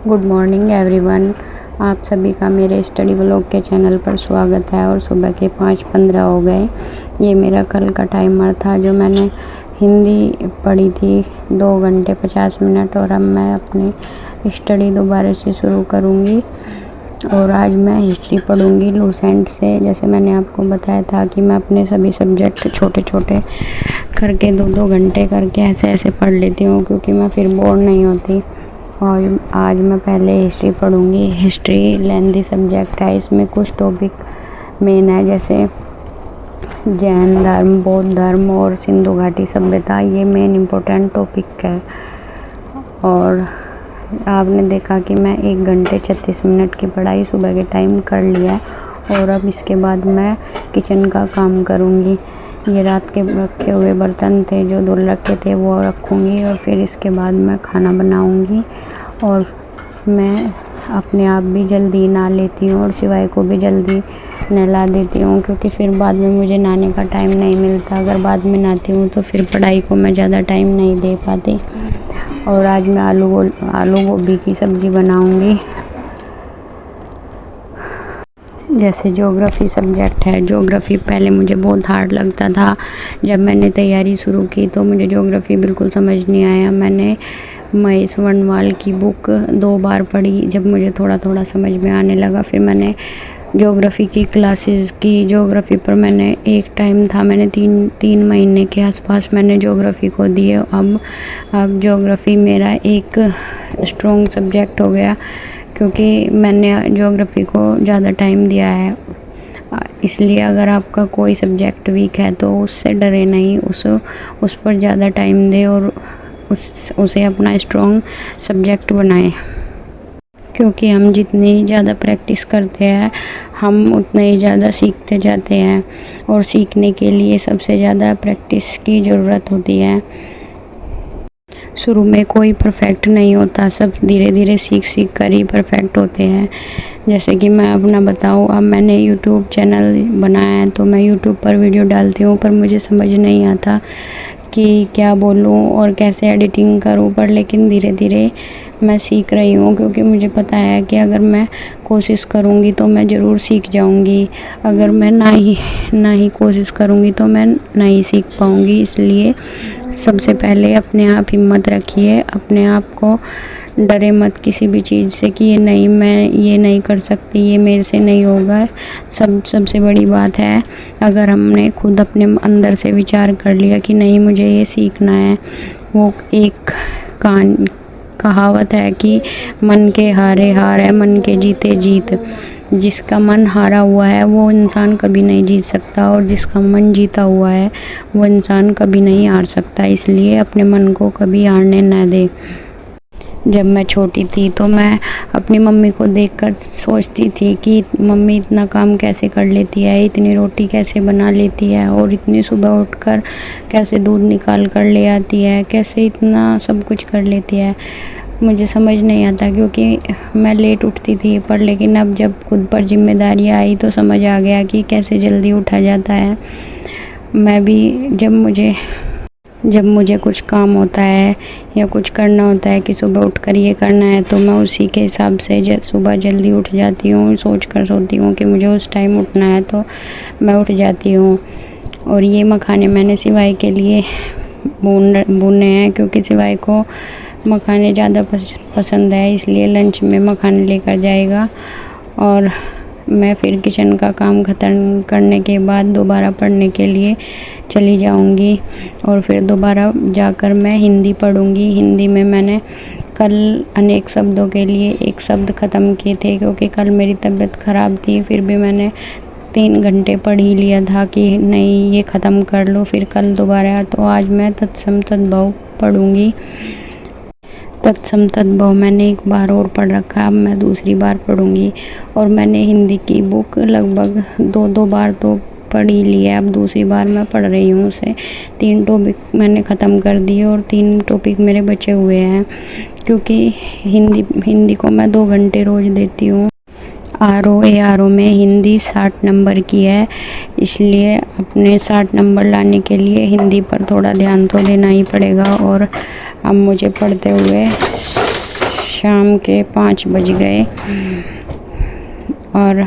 Good morning everyone. आप सभी का मेरे स्टडी व्लॉग के चैनल पर स्वागत है। और सुबह के 5:15 हो गए। ये मेरा कल का टाइमर था जो मैंने हिंदी पढ़ी थी 2 घंटे 50 मिनट। और अब मैं अपनी स्टडी दोबारा से शुरू करूँगी। और आज मैं हिस्ट्री पढ़ूँगी लूसेंट से। जैसे मैंने आपको बताया था कि मैं अपने सभी सब्जेक्ट छोटे छोटे करके 2-2 घंटे करके ऐसे पढ़ लेती हूँ, क्योंकि मैं फिर बोर नहीं होती। और आज मैं पहले हिस्ट्री पढ़ूँगी। हिस्ट्री लेंथी सब्जेक्ट है। इसमें कुछ टॉपिक मेन है, जैसे जैन धर्म, बौद्ध धर्म और सिंधु घाटी सभ्यता। ये मेन इम्पोर्टेंट टॉपिक है। और आपने देखा कि मैं 1 घंटे 36 मिनट की पढ़ाई सुबह के टाइम कर लिया है। और अब इसके बाद मैं किचन का काम करूँगी। ये रात के रखे हुए बर्तन थे जो धुल रखे थे, वो रखूँगी। और फिर इसके बाद मैं खाना बनाऊँगी। और मैं अपने आप भी जल्दी नहा लेती हूँ और सिवाय को भी जल्दी नहला देती हूँ, क्योंकि फिर बाद में मुझे नहाने का टाइम नहीं मिलता। अगर बाद में नहाती हूँ तो फिर पढ़ाई को मैं ज़्यादा टाइम नहीं दे पाती। और आज मैं आलू गोभी की सब्ज़ी बनाऊँगी। जैसे ज्योग्राफी सब्जेक्ट है। ज्योग्राफी पहले मुझे बहुत हार्ड लगता था। जब मैंने तैयारी शुरू की तो मुझे ज्योग्राफी बिल्कुल समझ नहीं आया। मैंने महेश वर्णवाल की बुक 2 बार पढ़ी। जब मुझे थोड़ा थोड़ा समझ में आने लगा, फिर मैंने ज्योग्राफी की क्लासेस की। ज्योग्राफी पर मैंने एक टाइम था, मैंने 3 महीने के आसपास मैंने ज्योग्राफी को दिए। अब ज्योग्राफी मेरा एक स्ट्रॉन्ग सब्जेक्ट हो गया, क्योंकि मैंने ज्योग्राफी को ज़्यादा टाइम दिया है। इसलिए अगर आपका कोई सब्जेक्ट वीक है तो उससे डरे नहीं, उस पर ज़्यादा टाइम दें और उसे अपना स्ट्रॉन्ग सब्जेक्ट बनाएं। क्योंकि हम जितनी ज़्यादा प्रैक्टिस करते हैं, हम उतना ही ज़्यादा सीखते जाते हैं। और सीखने के लिए सबसे ज़्यादा प्रैक्टिस की ज़रूरत होती है। शुरू में कोई परफेक्ट नहीं होता, सब धीरे धीरे सीख कर ही परफेक्ट होते हैं। जैसे कि मैं अपना बताऊँ, अब मैंने यूट्यूब चैनल बनाया है तो मैं यूट्यूब पर वीडियो डालती हूँ, पर मुझे समझ नहीं आता कि क्या बोलूँ और कैसे एडिटिंग करूँ। पर लेकिन धीरे धीरे मैं सीख रही हूँ, क्योंकि मुझे पता है कि अगर मैं कोशिश करूँगी तो मैं ज़रूर सीख जाऊँगी। अगर मैं ना ही कोशिश करूँगी तो मैं नहीं सीख पाऊँगी। इसलिए सबसे पहले अपने आप हिम्मत रखिए, अपने आप को डरे मत किसी भी चीज़ से कि मैं ये नहीं कर सकती, ये मेरे से नहीं होगा। सबसे बड़ी बात है, अगर हमने खुद अपने अंदर से विचार कर लिया कि नहीं मुझे ये सीखना है। वो एक कहावत है कि मन के हारे हार है, मन के जीते जीत। जिसका मन हारा हुआ है वो इंसान कभी नहीं जीत सकता, और जिसका मन जीता हुआ है वो इंसान कभी नहीं हार सकता। इसलिए अपने मन को कभी हारने न दे। जब मैं छोटी थी तो मैं अपनी मम्मी को देखकर सोचती थी कि मम्मी इतना काम कैसे कर लेती है, इतनी रोटी कैसे बना लेती है, और इतनी सुबह उठकर कैसे दूध निकाल कर ले आती है, कैसे इतना सब कुछ कर लेती है। मुझे समझ नहीं आता, क्योंकि मैं लेट उठती थी। पर लेकिन अब जब खुद पर जिम्मेदारियाँ आई तो समझ आ गया कि कैसे जल्दी उठा जाता है। मैं भी जब मुझे कुछ काम होता है या कुछ करना होता है कि सुबह उठकर ये करना है, तो मैं उसी के हिसाब से सुबह जल्दी उठ जाती हूँ। सोचकर सोती हूँ कि मुझे उस टाइम उठना है तो मैं उठ जाती हूँ। और ये मखाने मैंने सिवाय के लिए भूने हैं, क्योंकि सिवाय को मखाने ज़्यादा पसंद है, इसलिए लंच में मखाने लेकर जाएगा। और मैं फिर किचन का काम ख़त्म करने के बाद दोबारा पढ़ने के लिए चली जाऊंगी। और फिर दोबारा जाकर मैं हिंदी पढ़ूंगी। हिंदी में मैंने कल अनेक शब्दों के लिए 1 शब्द ख़त्म किए थे, क्योंकि कल मेरी तबीयत ख़राब थी। फिर भी मैंने 3 घंटे पढ़ ही लिया था कि नहीं ये ख़त्म कर लो, फिर कल दोबारा। तो आज मैं तत्सम तद्भव पढ़ूंगी। तत्सम तद्भव मैंने 1 बार और पढ़ रखा, अब मैं दूसरी बार पढ़ूंगी। और मैंने हिंदी की बुक लगभग 2-2 बार तो पढ़ ही ली है, अब दूसरी बार मैं पढ़ रही हूँ उसे। 3 टॉपिक मैंने ख़त्म कर दिए और 3 टॉपिक मेरे बचे हुए हैं, क्योंकि हिंदी को मैं 2 घंटे रोज़ देती हूँ। ARO में हिंदी 60 नंबर की है, इसलिए अपने 60 नंबर लाने के लिए हिंदी पर थोड़ा ध्यान तो देना ही पड़ेगा। और अब मुझे पढ़ते हुए शाम के 5 बज गए और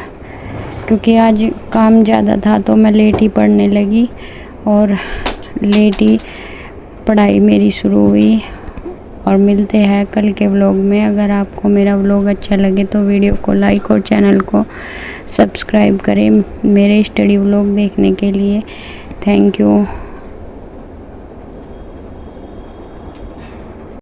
क्योंकि आज काम ज़्यादा था तो मैं लेट ही पढ़ने लगी और लेट ही पढ़ाई मेरी शुरू हुई। और मिलते हैं कल के व्लॉग में। अगर आपको मेरा व्लॉग अच्छा लगे तो वीडियो को लाइक और चैनल को सब्सक्राइब करें मेरे स्टडी व्लॉग देखने के लिए। Thank you.